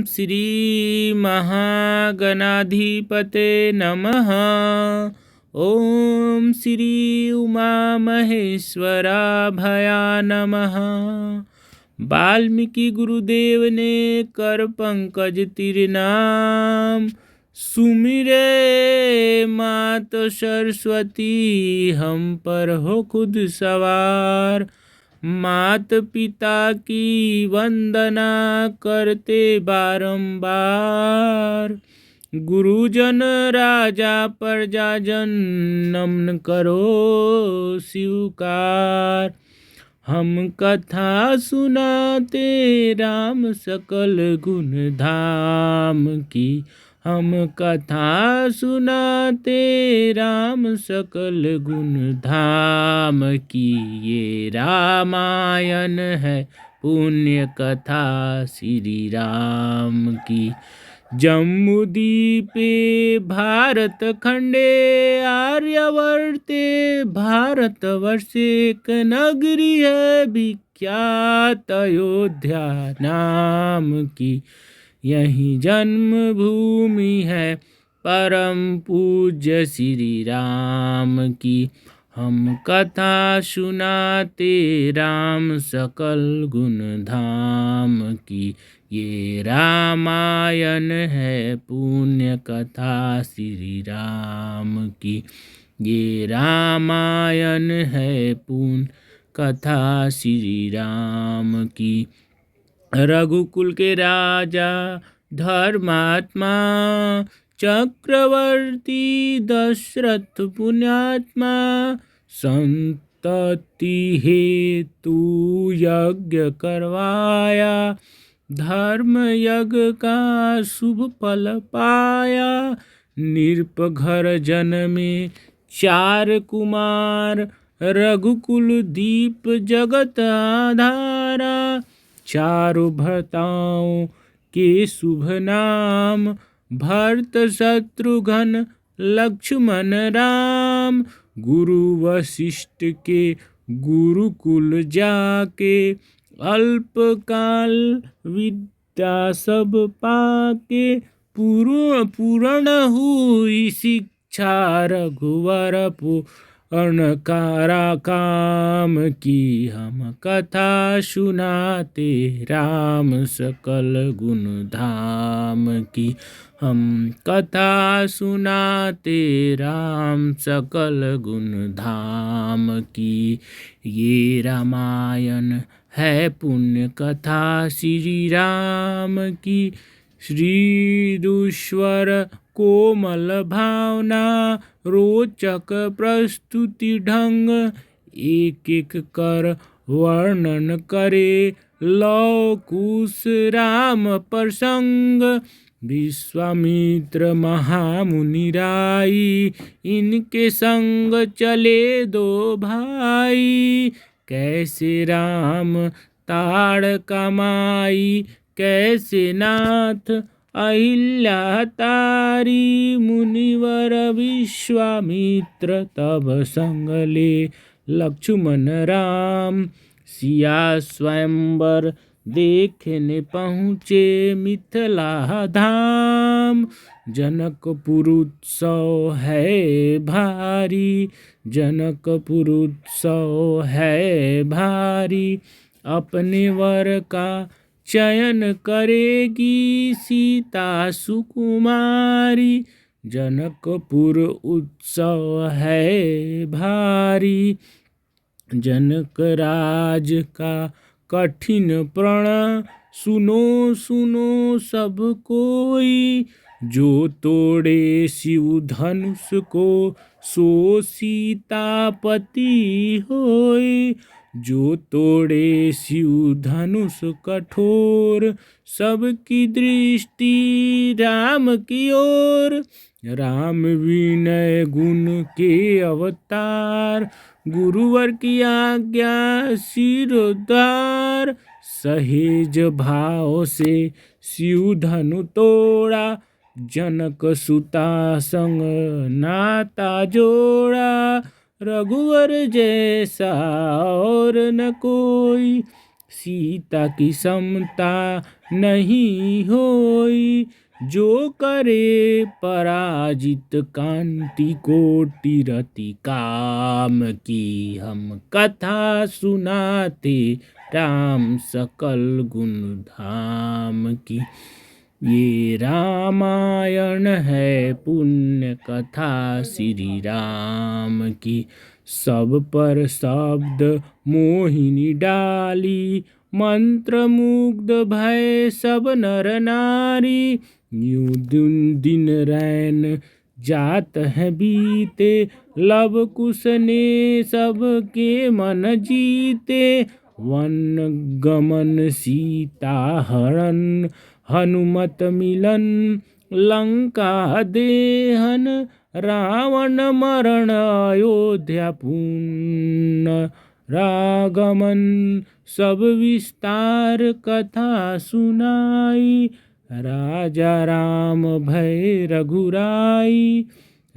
श्री महागणाधिपते नमः। ओम श्री उमा महेश्वराभया नमः। वाल्मीकि गुरुदेव ने कर पंकज तिरनाम, सुमिरे मात सरस्वती हम पर हो खुद सवार। मात पिता की वंदना करते बारंबार, गुरुजन राजा प्रजाजन नमन करो स्वीकार। हम कथा सुनाते राम सकल गुण धाम की, हम कथा सुनाते राम सकल गुण धाम की। ये रामायण है पुण्य कथा श्री राम की। जम्बूद्वीपे भारत खंडे आर्यवर्ते भारतवर्षे एक नगरी है विख्यात अयोध्या नाम की। यही जन्मभूमि है परम पूज्य श्री राम की। हम कथा सुनाते राम सकल गुण धाम की। ये रामायण है पुण्य कथा श्री राम की। ये रामायण है पुण्य कथा श्री राम की। रघुकुल के राजा धर्मात्मा, चक्रवर्ती दशरथ पुण्यात्मा, संतति हेतु यज्ञ करवाया, धर्म यज्ञ का शुभ फल पाया। नृप घर जन्मे चार कुमार, रघुकुल दीप जगत आधारा। चारों भ्राताओं के शुभ नाम, भरत शत्रुघ्न लक्ष्मण राम। गुरु वशिष्ठ के गुरुकुल जाके, अल्पकाल विद्या सब पाके। पूर्ण हुई शिक्षा रघुवर पूर्ण काम की। हम कथा सुनाते राम सकल गुण धाम की। हम कथा सुनाते राम सकल गुण धाम की। ये रामायण है पुण्य कथा श्री राम की। श्री दुष्वर कोमल भावना, रोचक प्रस्तुति ढंग। एक एक कर वर्णन करे लौ कुश राम प्रसंग। विश्वामित्र महामुनि राई, इनके संग चले दो भाई। कैसे राम ताड़ माई, कैसे नाथ अहिल्या तारी। मुनिवर विश्वामित्र तब संग ले लक्ष्मण राम। सिया स्वयंवर देखने पहुँचे मिथिला धाम। जनकपुर उत्सव है भारी, जनकपुर उत्सव है भारी। अपने वर का चयन करेगी सीता सुकुमारी। जनकपुर उत्सव है भारी, जनक राज का कठिन प्रण। सुनो सुनो सब कोई, जो तोड़े शिव धनुष को सो सीतापति होय। जो तोड़े शिव धनुष कठोर, सबकी दृष्टि राम की ओर। राम विनय गुण के अवतार, गुरुवर की आज्ञा सिरोद्धार। सहेज भाव से शिव धनु तोड़ा, जनक सुता संग नाता जोड़ा। रघुवर जैसा और न कोई, सीता की समता नहीं होई। जो करे पराजित कांति कोटि रति काम की। हम कथा सुनाते राम सकल गुण धाम की। ये रामायण है पुण्य कथा श्री राम की। सब पर शब्द मोहिनी डाली। मंत्र मुग्ध भय सब नर नारी। यूं दिन दिन रैन जात है बीते। लव कुश ने सबके मन जीते। वन गमन सीता हरण हनुमत मिलन। लंका देहन रावण मरण अयोध्या पुनः रागमन। सब विस्तार कथा सुनाई। राजा राम भय रघुराई।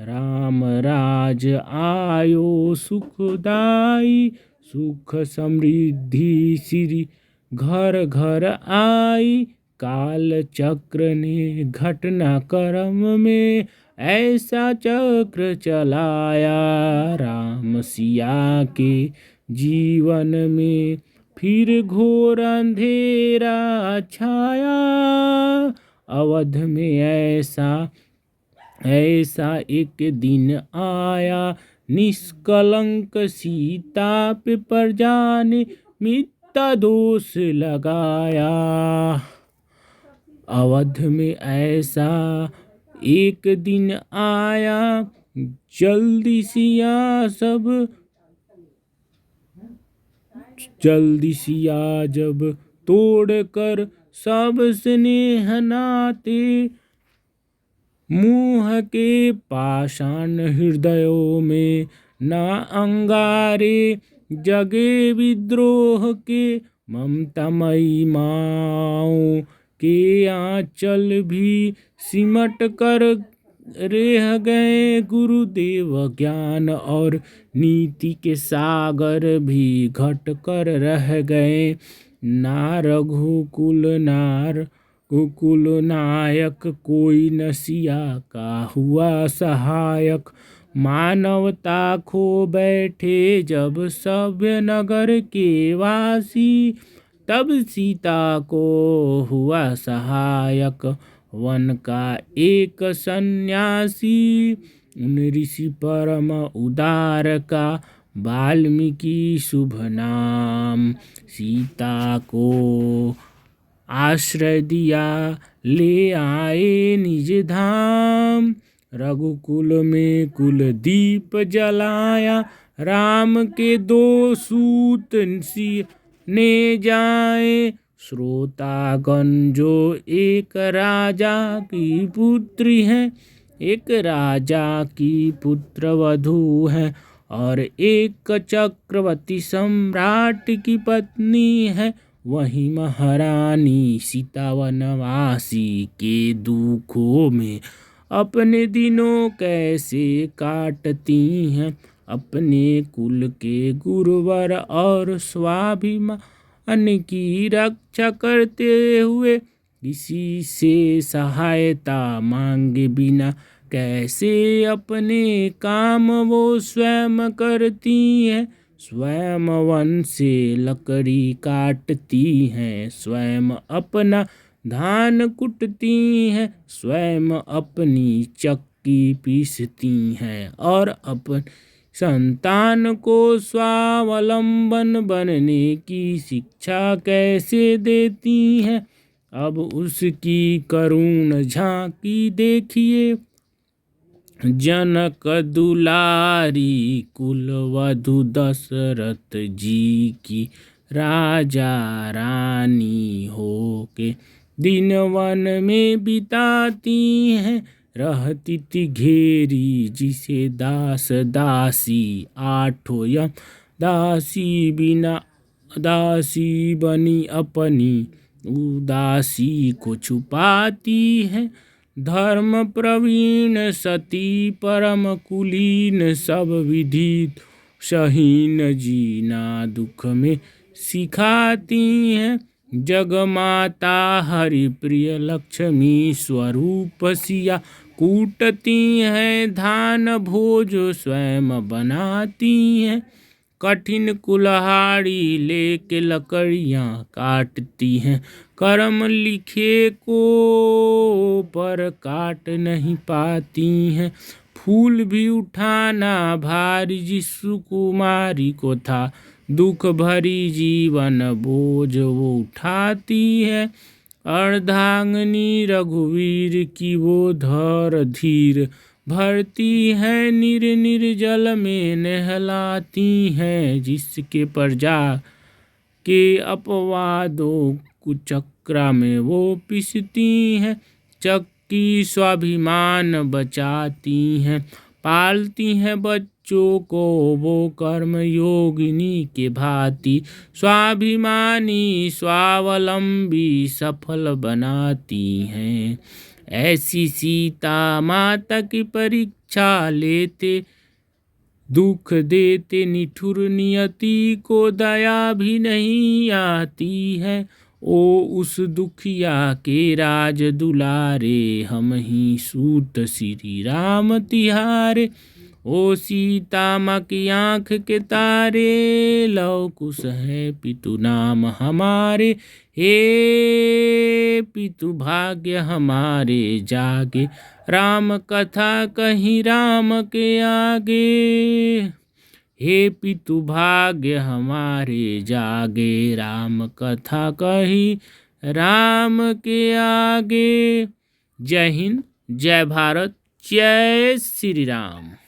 राम राज आयो सुखदाई। सुख समृद्धि सिरि घर घर आई। काल चक्र ने घटना कर्म में ऐसा चक्र चलाया। राम सिया के जीवन में फिर घोर अंधेरा छाया। अवध में ऐसा एक दिन आया। निष्कलंक सीता पे प्रजा ने मिथ्या दोष लगाया। अवध में ऐसा एक दिन आया। जल्दी सिया जब तोड़कर सब स्नेह नाते। मुँह के पाषाण हृदयों में ना अंगारे। जगे विद्रोह के ममतामयी माओ के आंचल भी सिमट कर रह गए। गुरुदेव ज्ञान और नीति के सागर भी घट कर रह गए। कुकुल नायक कोई न सिया का हुआ सहायक। मानवता खो बैठे जब सभ्य नगर के वासी। तब सीता को हुआ सहायक वन का एक सन्यासी। उन ऋषि परम उदार का वाल्मीकि शुभ नाम। सीता को आश्रय दिया ले आए निज धाम। रघुकुल में कुल दीप जलाया। राम के दो सूत ने जाए। श्रोतागण जो एक राजा की पुत्री है। एक राजा की पुत्र वधू है और एक चक्रवर्ती सम्राट की पत्नी है। वही महारानी सीता वनवासी के दुखों में अपने दिनों कैसे काटती हैं। अपने कुल के गुरुवर और स्वाभिमान की रक्षा करते हुए किसी से सहायता मांगे बिना कैसे अपने काम वो स्वयं करती हैं। स्वयं वन से लकड़ी काटती हैं। स्वयं अपना धान कुटती हैं। स्वयं अपनी चक्की पीसती हैं और अपन संतान को स्वावलंबन बनने की शिक्षा कैसे देती हैं। अब उसकी करुण झांकी देखिए। जनक दुलारी कुलवधु दशरथ जी की राजा रानी होके दिन वन में बिताती हैं। रहती थी घेरी जिसे दास दासी आठों यम दासी बनी अपनी उदासी को छुपाती है। धर्म प्रवीण सती परम कुलीन सब विधि सहीन जीना दुख में सिखाती हैं। जगमाता हरिप्रिय लक्ष्मी स्वरूप सिया, कूटती हैं धान भोज स्वयं बनाती हैं। कठिन कुल्हाड़ी लेके लकड़ियाँ काटती हैं, कर्म लिखे को पर काट नहीं पाती हैं। फूल भी उठाना भारी जिस कुमारी को था, दुख भरी जीवन बोझ वो उठाती है। अर्धांगिनी रघुवीर की वो धर धीर, भरती है निर जल में नहलाती हैं। जिसके प्रजा के अपवादों कुचक्रा में वो पिसती हैं, चक्की स्वाभिमान बचाती हैं। पालती हैं बच्चों को वो कर्म योगिनी के भांति, स्वाभिमानी स्वावलंबी सफल बनाती हैं। ऐसी सीता माता की परीक्षा लेते, दुख देते निठुर नियति को दया भी नहीं आती है। ओ उस दुखिया के राज दुलारे, हम ही सूत श्री राम तिहारे। ओ सीता माँ की आँख के तारे, लव कुश है पितु नाम हमारे। हे पितु भाग्य हमारे जागे, राम कथा कहीं राम के आगे। हे पितु भाग्य हमारे जागे, राम कथा कहीं राम के आगे। जय हिंद, जय भारत, जय श्री राम।